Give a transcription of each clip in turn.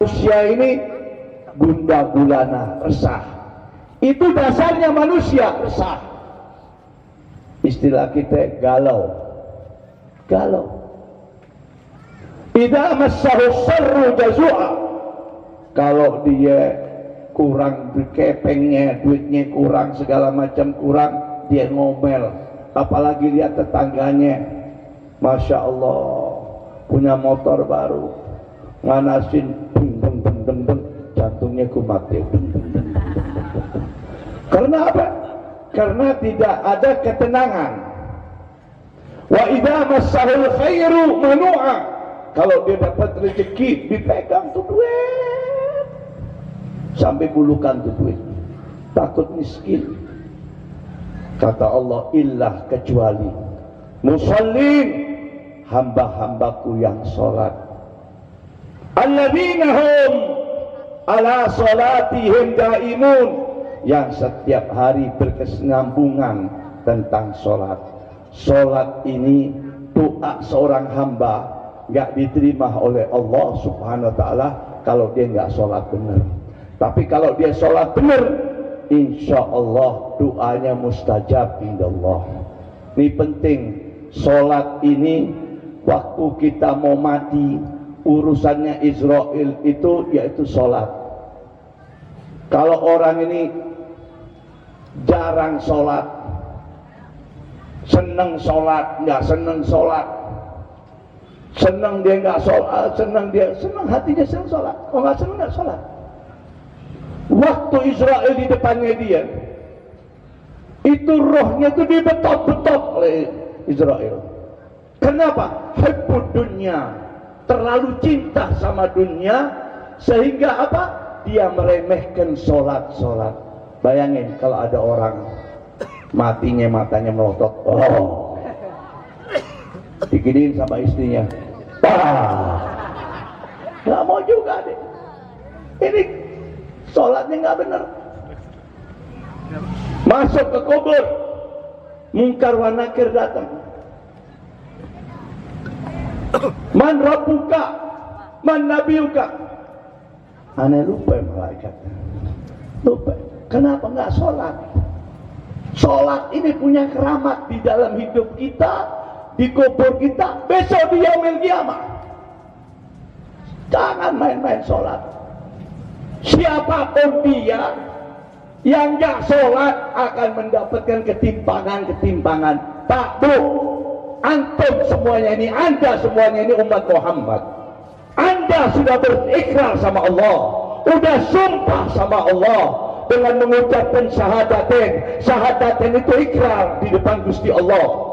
Manusia ini gundah gulana, resah. Itu dasarnya manusia, resah. Istilah kita galau. Galau. Idza massahu syarru jazua. Kalau dia kurang kepengnya, duitnya kurang, segala macam kurang, dia ngomel. Apalagi lihat tetangganya, Masya Allah, punya motor baru, nganasin, jantungnya kumat. Karena apa? Karena tidak ada ketenangan. Wa idza massahul khairu manu'a. Kalau dia dapat rezeki, dipegang tuh duit sampai bulukan tuh duit, takut miskin. Kata Allah, illah kecuali musallin, hamba-hambaku yang sholat, alladzina hum ala sholatihim daimun, yang setiap hari berkesinambungan tentang sholat. Sholat ini doa seorang hamba nggak diterima oleh Allah Subhanahu wa Ta'ala kalau dia nggak sholat benar. Tapi kalau dia sholat benar, insya Allah doanya mustajab indallah. Ini penting. Sholat ini waktu kita mau mati, urusannya Israel itu yaitu sholat. Kalau orang ini jarang sholat, seneng sholat, nggak seneng sholat, seneng dia nggak sholat, seneng hatinya seneng sholat, kalau nggak seneng nggak sholat. Waktu Israel di depannya dia, itu rohnya itu dibetot-betot oleh Israel. Kenapa? Hubbud dunya, terlalu cinta sama dunia, sehingga apa? Dia meremehkan sholat. Bayangin kalau ada orang matinya matanya melotot, diginiin sama istrinya, nggak mau juga deh. Ini sholatnya nggak benar. Masuk ke kubur, mungkar wa nakir datang. Man rabbuka, man nabiyuka. Aneh lupa malaikat. Lupa. Kenapa nggak sholat? Sholat ini punya keramat di dalam hidup kita, di kubur kita, besok di yaumil qiyamah. Jangan main-main sholat. Siapapun dia yang nggak sholat akan mendapatkan ketimpangan. Tak bu, antum semuanya ini, anda semuanya ini umat Muhammad. Anda sudah berikrar sama Allah, sudah sumpah sama Allah dengan mengucapkan syahadatain. Syahadatain itu ikrar di depan Gusti Allah.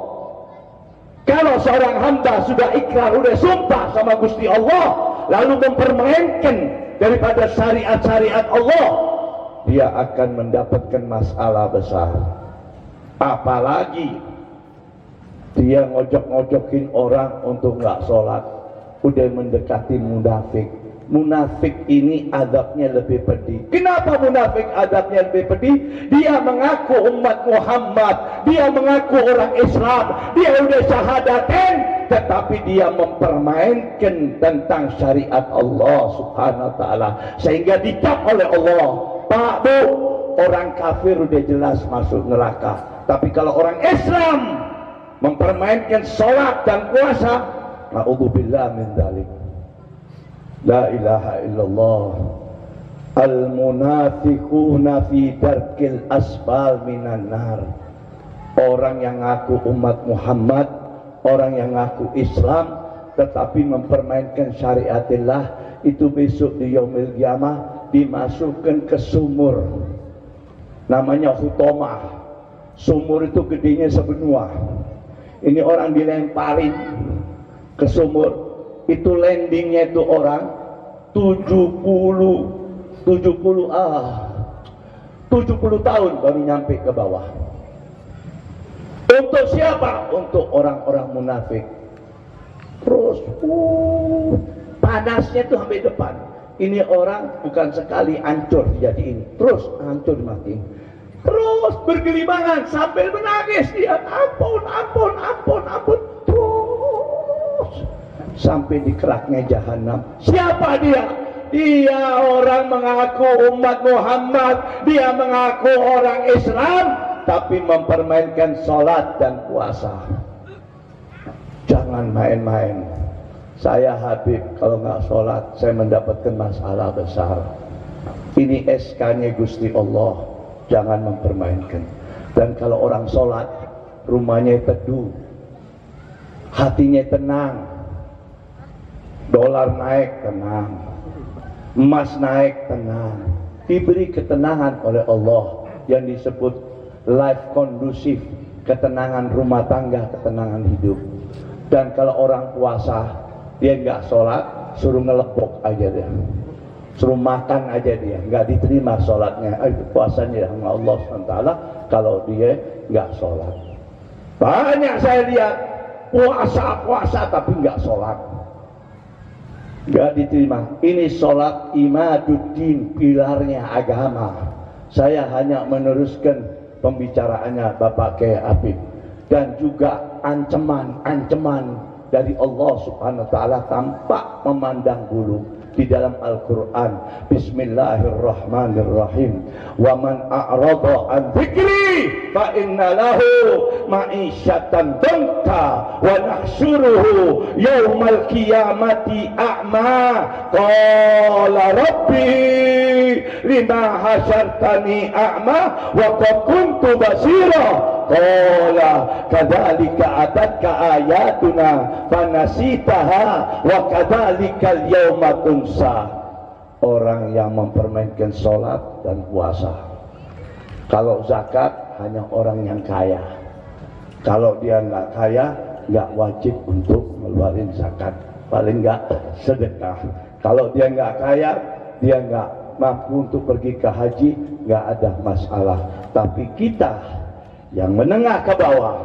Kalau seorang hamba sudah ikrar, sudah sumpah sama Gusti Allah, lalu mempermainkan daripada syariat-syariat Allah, dia akan mendapatkan masalah besar. Apalagi dia ngojok-ngojokin orang untuk nggak sholat, udah mendekati munafik. Munafik ini adabnya lebih pedih. Kenapa munafik adabnya lebih pedih? Dia mengaku umat Muhammad, dia mengaku orang Islam, dia udah syahadatain, tetapi dia mempermainkan tentang syariat Allah Subhanahu wa Ta'ala, sehingga dicap oleh Allah, Pak Bu, orang kafir udah jelas masuk neraka, tapi kalau orang Islam mempermainkan sholat dan puasa, na'udzubillah min dzalik. La ilaha illallah. Al-munafiquna fi darkil asfal minan nar. Orang yang ngaku umat Muhammad, orang yang ngaku Islam, tetapi mempermainkan syariatillah, itu besok di yaumil qiyamah dimasukkan ke sumur. Namanya hutomah. Sumur itu gedenya sebenua. Ini orang dilemparin ke sumur. Itu landingnya itu orang 70 tahun baru nyampe ke bawah. Untuk siapa? Untuk orang-orang munafik. Terus panasnya tuh sampai depan. Ini orang bukan sekali hancur jadi ini, terus hancur mati. Terus bergelimangan sambil menangis dia, ampun. Terus sampai di keraknya jahanam. Siapa dia? Dia orang mengaku umat Muhammad, dia mengaku orang Islam, tapi mempermainkan sholat dan puasa. Jangan main-main. Saya Habib, kalau nggak sholat, saya mendapatkan masalah besar. Ini SK-nya Gusti Allah, jangan mempermainkan. Dan kalau orang sholat, rumahnya teduh, hatinya tenang, dolar naik tenang, emas naik tenang, diberi ketenangan oleh Allah yang disebut life kondusif, ketenangan rumah tangga, ketenangan hidup. Dan kalau orang puasa, dia nggak sholat, suruh ngelepok aja dia, suruh makan aja dia, nggak diterima sholatnya, puasanya sama Allah SWT kalau dia nggak sholat. Banyak saya lihat puasa tapi nggak sholat, nggak diterima. Ini sholat imaduddin, pilarnya agama. Saya hanya meneruskan pembicaraannya Bapak Kiai Habib, dan juga ancaman dari Allah Subhanahu wa taala tampak memandang bulu di dalam Al-Qur'an. Bismillahirrahmanirrahim. Wa man a'rada an dzikri fa inna lahu ma'isyatan danka wa nahsyuruhu yaumal qiyamati a'ma. Qala rabbi lima hasyartani a'ma wa qad kuntu basira. Qala kadzalika atatka ayatuna fanasitaha wa kadzalikal yauma tunsa. Orang yang mempermainkan sholat dan puasa. Kalau zakat hanya orang yang kaya. Kalau dia nggak kaya, nggak wajib untuk ngeluarin zakat, paling nggak sedekah. Kalau dia nggak kaya, dia nggak mampu untuk pergi ke haji, nggak ada masalah. Tapi kita yang menengah ke bawah,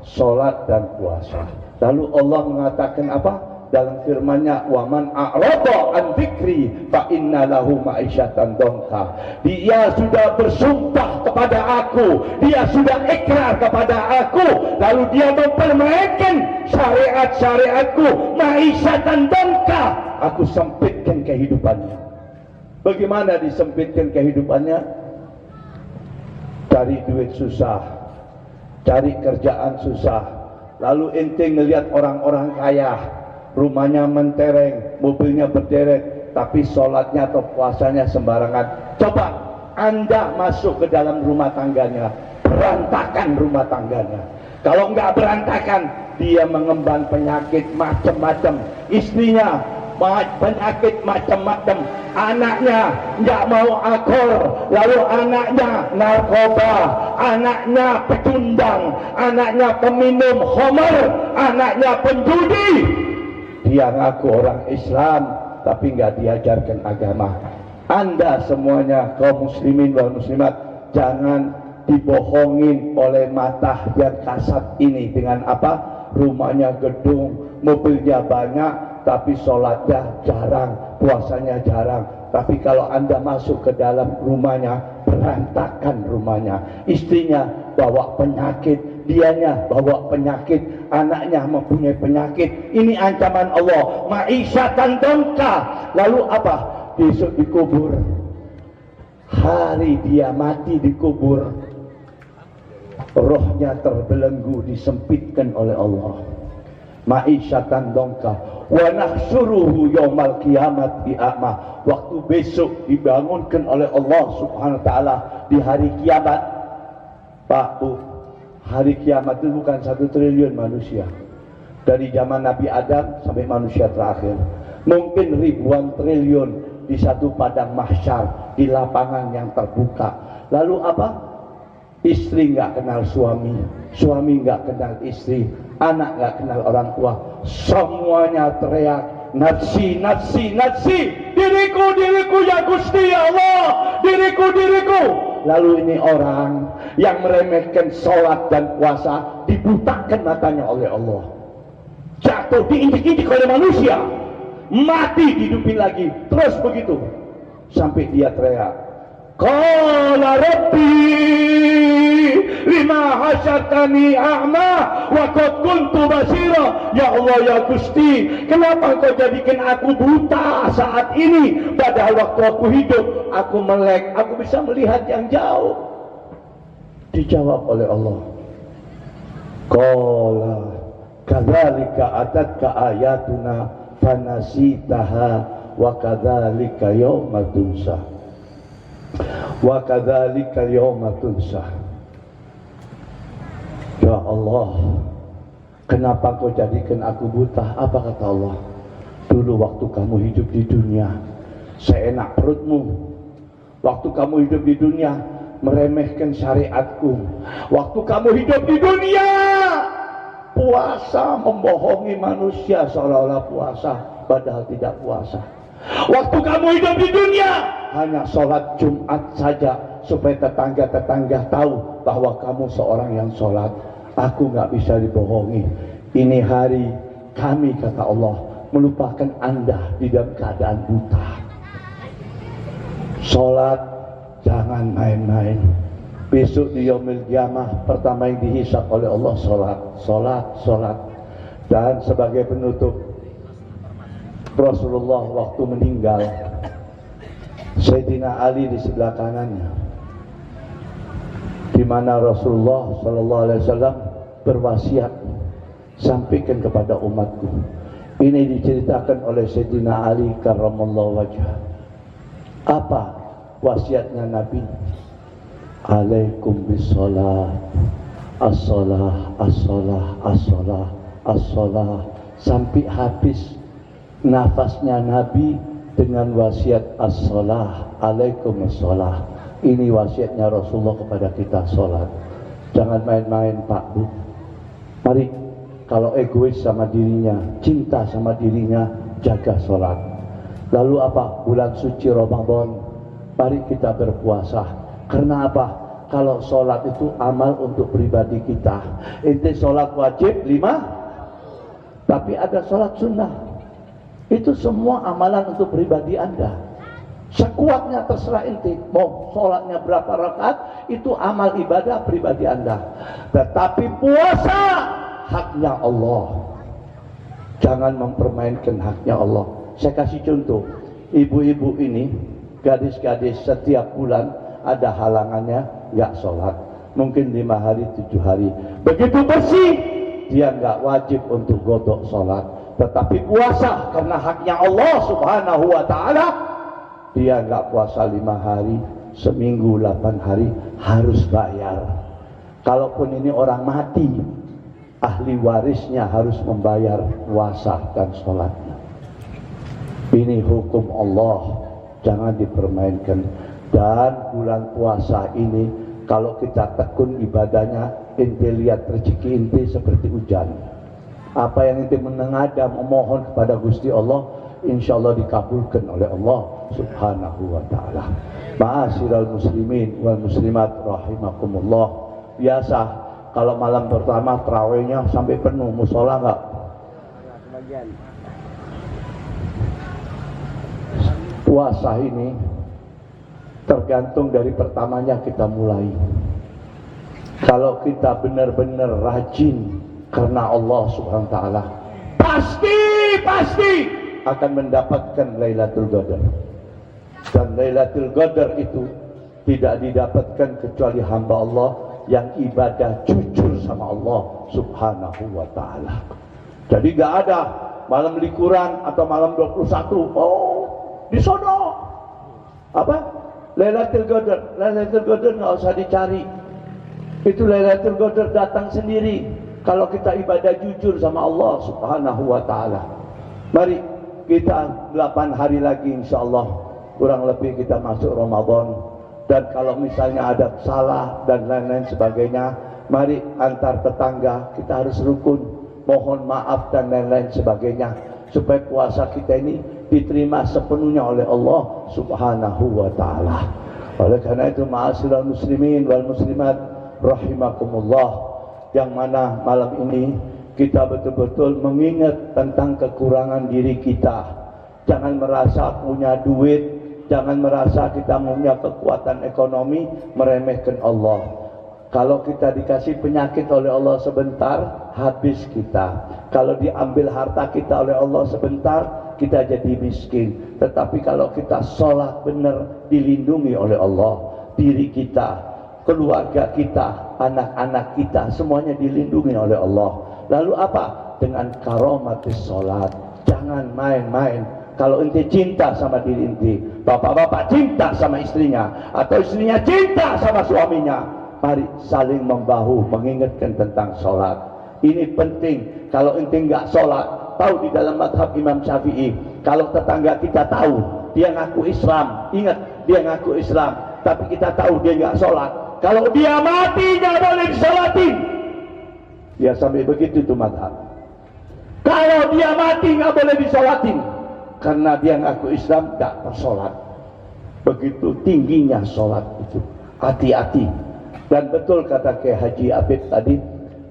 sholat dan puasa. Lalu Allah mengatakan apa? Dalam firman-Nya, wa man a'rada an dzikri fa inna lahu ma'isyatan dhanka. Dia sudah bersumpah kepada aku, dia sudah ikrar kepada aku, lalu dia mempermainkan syariat-syariatku, ma'isyatan dhanka. Aku sempitkan kehidupannya. Bagaimana disempitkan kehidupannya? Cari duit susah, cari kerjaan susah. Lalu ente ngelihat orang-orang kaya, rumahnya mentereng, mobilnya berderet, tapi sholatnya atau puasanya sembarangan. Coba Anda masuk ke dalam rumah tangganya, berantakan rumah tangganya. Kalau nggak berantakan, dia mengemban penyakit macam-macam. Istrinya penyakit macam-macam, anaknya nggak mau akor, lalu anaknya narkoba, anaknya pecundang, anaknya peminum khamr, anaknya penjudi. Dia ngaku orang Islam tapi nggak diajarkan agama. Anda semuanya kaum muslimin wal muslimat, jangan dibohongin oleh mata yang kasat ini dengan apa? Rumahnya gedung, mobilnya banyak, tapi sholatnya jarang, puasanya jarang. Tapi kalau Anda masuk ke dalam rumahnya, berantakan rumahnya. Istrinya bawa penyakit, dianya bawa penyakit, anaknya mempunyai penyakit. Ini ancaman Allah, ma'isyatan dhanka. Lalu apa? Besok dikubur, hari dia mati dikubur, rohnya terbelenggu, disempitkan oleh Allah. Ma'isyatan dhanka wa nahsyuruhu yaumal qiyamati a'ma. Waktu besok dibangunkan oleh Allah Subhanahu wa taala di hari kiamat. Pak Bu, hari kiamat itu bukan 1 triliun manusia. Dari zaman Nabi Adam sampai manusia terakhir, mungkin ribuan triliun di satu padang mahsyar, di lapangan yang terbuka. Lalu apa? Istri nggak kenal suami, suami nggak kenal istri, anak nggak kenal orang tua. Semuanya teriak, nafsi, nafsi, nafsi, diriku, diriku ya Gusti Allah, diriku, diriku. Lalu ini orang yang meremehkan sholat dan puasa, dibutakan matanya oleh Allah, jatuh diinjik-injik oleh manusia, mati dihidupin lagi, terus begitu sampai dia teriak, qala rabbi lima hasyatani a'ma wa qad kuntu basira. Ya Allah ya Gusti, kenapa kau jadikan aku buta saat ini, padahal waktu aku hidup aku melek, aku bisa melihat yang jauh. Dijawab oleh Allah, qala kadzalika atatka ayatuna fanasitaha wa kadzalika yauma tunsa wa kadzalika yauma tunsa. Ya Allah, kenapa kau jadikan aku buta? Apa kata Allah? Dulu waktu kamu hidup di dunia seenak perutmu, waktu kamu hidup di dunia meremehkan syariatku, waktu kamu hidup di dunia puasa, membohongi manusia seolah-olah puasa padahal tidak puasa. Waktu kamu hidup di dunia hanya sholat Jumat saja supaya tetangga-tetangga tahu bahwa kamu seorang yang sholat. Aku nggak bisa dibohongi. Ini hari kami, kata Allah, melupakan Anda di dalam keadaan buta. Sholat jangan main-main. Besok di yaumil qiyamah pertama yang dihisab oleh Allah sholat. Dan sebagai penutup, Rasulullah waktu meninggal, Sayyidina Ali di sebelah kanannya, di mana Rasulullah sallallahu alaihi wasallam berwasiat, sampaikan kepada umatku. Ini diceritakan oleh Sayyidina Ali karramallahu wajhah. Apa wasiatnya Nabi? Alaikum bisolat, as-salah, as-salah, as-salah, as-salah, sampai habis nafasnya Nabi dengan wasiat as-salah, alaikum as-salah. Ini wasiatnya Rasulullah kepada kita, sholat. Jangan main-main Pak Bu. Mari, kalau egois sama dirinya, cinta sama dirinya, jaga sholat. Lalu apa? Bulan suci Ramadan, mari kita berpuasa. Karena apa? Kalau sholat itu amal untuk pribadi kita. Inti sholat wajib 5, tapi ada sholat sunnah. Itu semua amalan untuk pribadi Anda. Sekuatnya terserah inti. Mau sholatnya berapa rakaat, itu amal ibadah pribadi Anda. Tetapi puasa haknya Allah. Jangan mempermainkan haknya Allah. Saya kasih contoh. Ibu-ibu ini, gadis-gadis setiap bulan ada halangannya, nggak sholat. Mungkin 5 hari, 7 hari. Begitu bersih, dia nggak wajib untuk godok sholat. Tetapi puasa karena haknya Allah subhanahu wa ta'ala, dia nggak puasa 5 hari, seminggu 8 hari, harus bayar. Kalaupun ini orang mati, ahli warisnya harus membayar puasa dan sholatnya. Ini hukum Allah, jangan dipermainkan. Dan bulan puasa ini, kalau kita tekun ibadahnya, inti lihat rezeki inti seperti hujan. Apa yang inti menengadah memohon kepada Gusti Allah, insya Allah dikabulkan oleh Allah subhanahu wa ta'ala. Ma'asyiral muslimin wal muslimat rahimakumullah. Biasa kalau malam pertama tarawihnya sampai penuh, musola enggak? Puasa ini tergantung dari pertamanya kita mulai. Kalau kita benar-benar rajin karena Allah subhanahu wa ta'ala, pasti akan mendapatkan Lailatul Qadar. Dan Lailatul Qadar itu tidak didapatkan kecuali hamba Allah yang ibadah jujur sama Allah subhanahu wa ta'ala. Jadi gak ada malam likuran atau malam 21, oh disono apa? Lailatul Qadar. Lailatul Qadar gak usah dicari. Itu Lailatul Qadar datang sendiri kalau kita ibadah jujur sama Allah subhanahu wa ta'ala. Mari kita 8 hari lagi insya Allah kurang lebih kita masuk Ramadan. Dan kalau misalnya ada salah dan lain-lain sebagainya, mari antar tetangga kita harus rukun, mohon maaf dan lain-lain sebagainya, supaya puasa kita ini diterima sepenuhnya oleh Allah subhanahu wa ta'ala. Oleh karena itu, ma'asyiral muslimin wal muslimat rahimakumullah, yang mana malam ini kita betul-betul mengingat tentang kekurangan diri kita. Jangan merasa punya duit, jangan merasa kita punya kekuatan ekonomi, meremehkan Allah. Kalau kita dikasih penyakit oleh Allah sebentar, habis kita. Kalau diambil harta kita oleh Allah sebentar, kita jadi miskin. Tetapi kalau kita sholat benar, dilindungi oleh Allah. Diri kita, keluarga kita, anak-anak kita, semuanya dilindungi oleh Allah. Lalu apa? Dengan karomatis sholat. Jangan main-main. Kalau ente cinta sama diri ente, bapak-bapak cinta sama istrinya, atau istrinya cinta sama suaminya, mari saling membahu, mengingatkan tentang sholat. Ini penting. Kalau ente nggak sholat, tahu di dalam madhab Imam Syafi'i, kalau tetangga kita tahu dia ngaku Islam, ingat dia ngaku Islam, tapi kita tahu dia nggak sholat, kalau dia mati nggak boleh disolatin. Ya sampai begitu tuh madhab. Kalau dia mati nggak boleh disolatin, karena dia ngaku Islam nggak bersolat. Begitu tingginya sholat itu. Hati-hati. Dan betul kata Kiai Haji Abid tadi,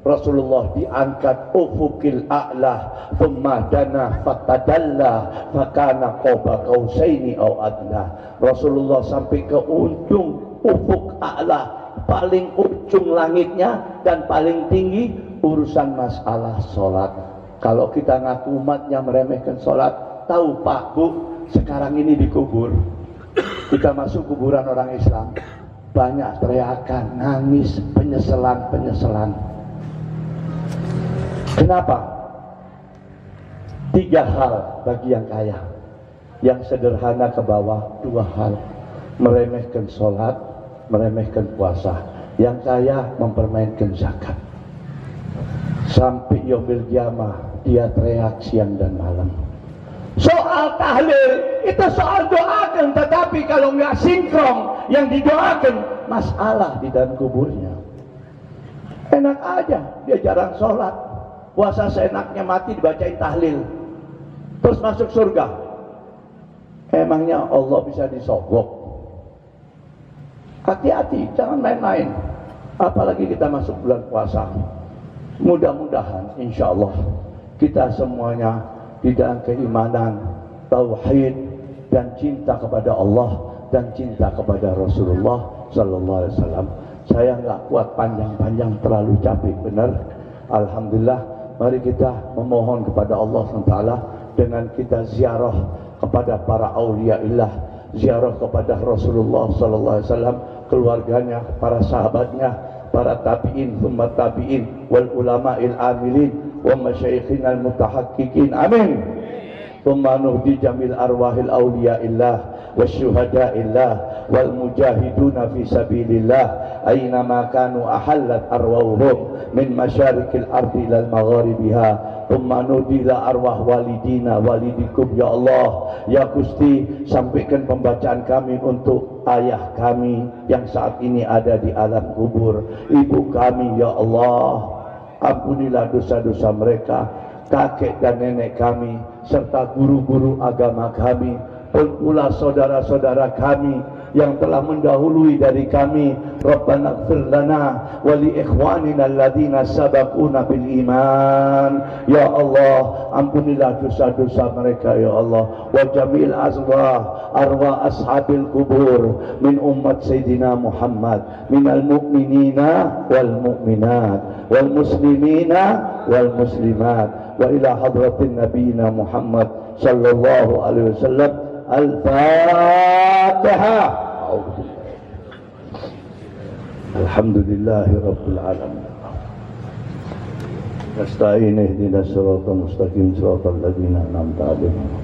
Rasulullah diangkat ufukil a'la thumma dana fatadalla fakana qaba qausaini au adna. Rasulullah sampai ke ujung ufuk a'la, paling ujung langitnya dan paling tinggi urusan masalah sholat. Kalau kita ngaku umatnya meremehkan sholat, tahu Pak Bu, sekarang ini dikubur, kita masuk kuburan orang Islam, banyak teriakan, nangis, penyesalan. Kenapa? 3 hal bagi yang kaya. Yang sederhana ke bawah, 2 hal. Meremehkan sholat, meremehkan puasa. Yang kaya mempermainkan zakat. Sampai yaumil qiyamah dia teriak siang dan malam. Soal tahlil itu soal doakan, tetapi kalau nggak sinkron yang didoakan, masalah di dalam kuburnya. Enak aja, dia jarang sholat, puasa seenaknya, mati dibacain tahlil, terus masuk surga. Emangnya Allah bisa disogok? Hati-hati, jangan main-main. Apalagi kita masuk bulan puasa. Mudah-mudahan insya Allah kita semuanya di dalam keimanan, tauhid, dan cinta kepada Allah dan cinta kepada Rasulullah Sallallahu Alaihi Wasallam. Saya nggak kuat panjang-panjang, terlalu capek benar. Alhamdulillah, mari kita memohon kepada Allah SWT dengan kita ziarah kepada para auliaillah, ziarah kepada Rasulullah Sallallahu Alaihi Wasallam, keluarganya, para sahabatnya, para tabi'in, thumma tabi'in, wal ulama'il amilin, wa masyaikhina al-mutahaqqiqin. Amin. Thumma nuhdi jamil arwahil awliyaillah wa syuhadaillah wal mujahiduna fi sabilillah aynama kanu ahallat arwahum min masyarikil ardi ilal magharibiha. Thumma nuhdi la arwah walidina walidikum. Ya Allah, ya Gusti, sampaikan pembacaan kami untuk ayah kami yang saat ini ada di alam kubur, ibu kami, ya Allah, ampunilah dosa-dosa mereka, kakek dan nenek kami, serta guru-guru agama kami, pula saudara-saudara kami yang telah mendahului dari kami. Rabbana ighfir lana wa li ikhwanina alladhina sabaquna bil iman. Ya Allah, ampunilah dosa-dosa mereka ya Allah. Wa jamil arwah ashabil kubur min ummat Sayyidina Muhammad minal mu'minina wal mu'minat wal muslimina wal muslimat wa ila hadratin nabiyina Muhammad sallallahu alaihi wasallam. Al-Fatihah. Alhamdulillahi Rabbil Alamin. Nasta'in ihdinas siratal mustaqim siratal ladzina an'amta 'alaihim.